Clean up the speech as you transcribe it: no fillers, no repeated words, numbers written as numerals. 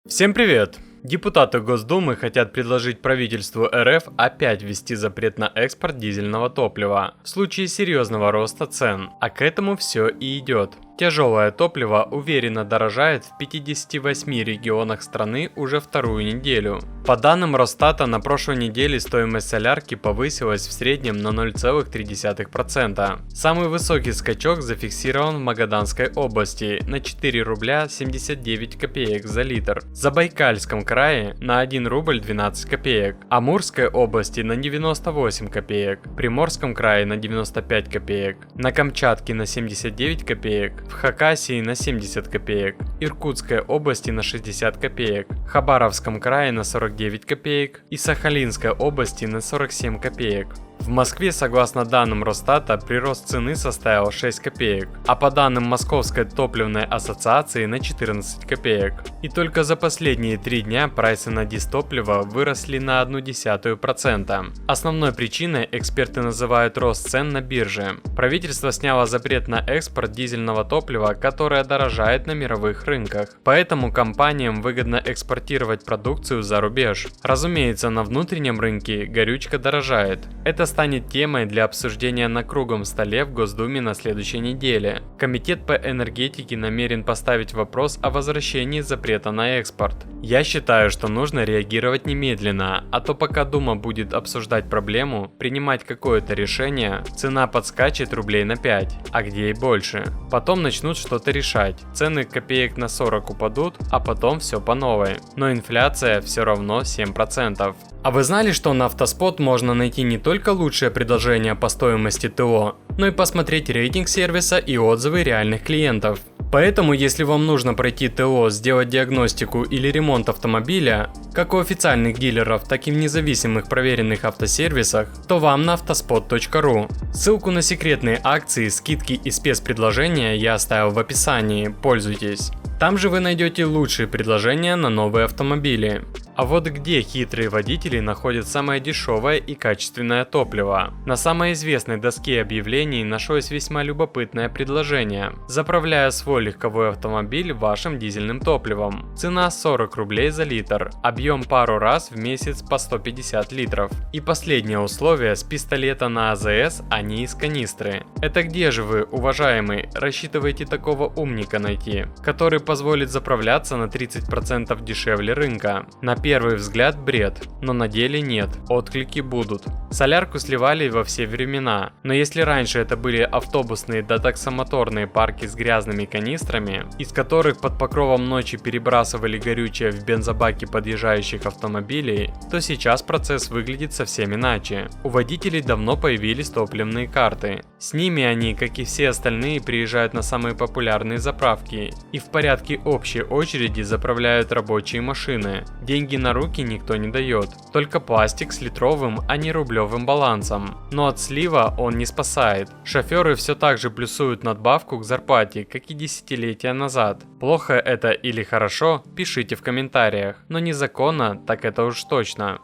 Всем привет! Депутаты Госдумы хотят предложить правительству РФ опять ввести запрет на экспорт дизельного топлива в случае серьезного роста цен, а к этому все и идет. Тяжелое топливо уверенно дорожает в 58 регионах страны уже вторую неделю. По данным Росстата, на прошлой неделе стоимость солярки повысилась в среднем на 0,3%. Самый высокий скачок зафиксирован в Магаданской области на 4 рубля 79 копеек за литр, в Забайкальском крае на 1 рубль 12 копеек, Амурской области на 98 копеек, Приморском крае на 95 копеек, на Камчатке на 79 копеек, в Хакасии на 70 копеек, Иркутской области на 60 копеек, Хабаровском крае на 49 копеек и Сахалинской области на 47 копеек. В Москве, согласно данным Росстата, прирост цены составил 6 копеек, а по данным Московской топливной ассоциации на 14 копеек. И только за последние 3 дня прайсы на дизтопливо выросли на 0,1%. Основной причиной эксперты называют рост цен на бирже. Правительство сняло запрет на экспорт дизельного топлива, которое дорожает на мировых рынках. Поэтому компаниям выгодно экспортировать продукцию за рубеж. Разумеется, на внутреннем рынке горючка дорожает. Это станет темой для обсуждения на круглом столе в Госдуме на следующей неделе. Комитет по энергетике намерен поставить вопрос о возвращении запрета на экспорт. Я считаю, что нужно реагировать немедленно, а то пока Дума будет обсуждать проблему, принимать какое-то решение, цена подскачет рублей на 5, а где и больше. Потом начнут что-то решать, цены копеек на 40 упадут, а потом все по новой. Но инфляция все равно 7%. А вы знали, что на Автоспот можно найти не только лучшее предложение по стоимости ТО, но и посмотреть рейтинг сервиса и отзывы реальных клиентов? Поэтому, если вам нужно пройти ТО, сделать диагностику или ремонт автомобиля, как у официальных дилеров, так и в независимых проверенных автосервисах, то вам на автоспот.ру. Ссылку на секретные акции, скидки и спецпредложения я оставил в описании, пользуйтесь. Там же вы найдете лучшие предложения на новые автомобили. А вот где хитрые водители находят самое дешевое и качественное топливо? На самой известной доске объявлений нашлось весьма любопытное предложение. Заправляя свой легковой автомобиль вашим дизельным топливом. Цена 40 рублей за литр. Объем пару раз в месяц по 150 литров. И последнее условие: с пистолета на АЗС, а не из канистры. Это где же вы, уважаемый, рассчитываете такого умника найти, который позволит заправляться на 30% дешевле рынка? На первый взгляд бред, но на деле нет, отклики будут. Солярку сливали во все времена, но если раньше это были автобусные да таксомоторные парки с грязными канистрами, из которых под покровом ночи перебрасывали горючее в бензобаки подъезжающих автомобилей, то сейчас процесс выглядит совсем иначе. У водителей давно появились топливные карты. С ними они, как и все остальные, приезжают на самые популярные заправки и в порядке общей очереди заправляют рабочие машины. Деньги на руки никто не дает, только пластик с литровым, а не рублевым балансом. Но от слива он не спасает. Шоферы все так же плюсуют надбавку к зарплате, как и десятилетия назад. Плохо это или хорошо, пишите в комментариях, но незаконно, так это уж точно.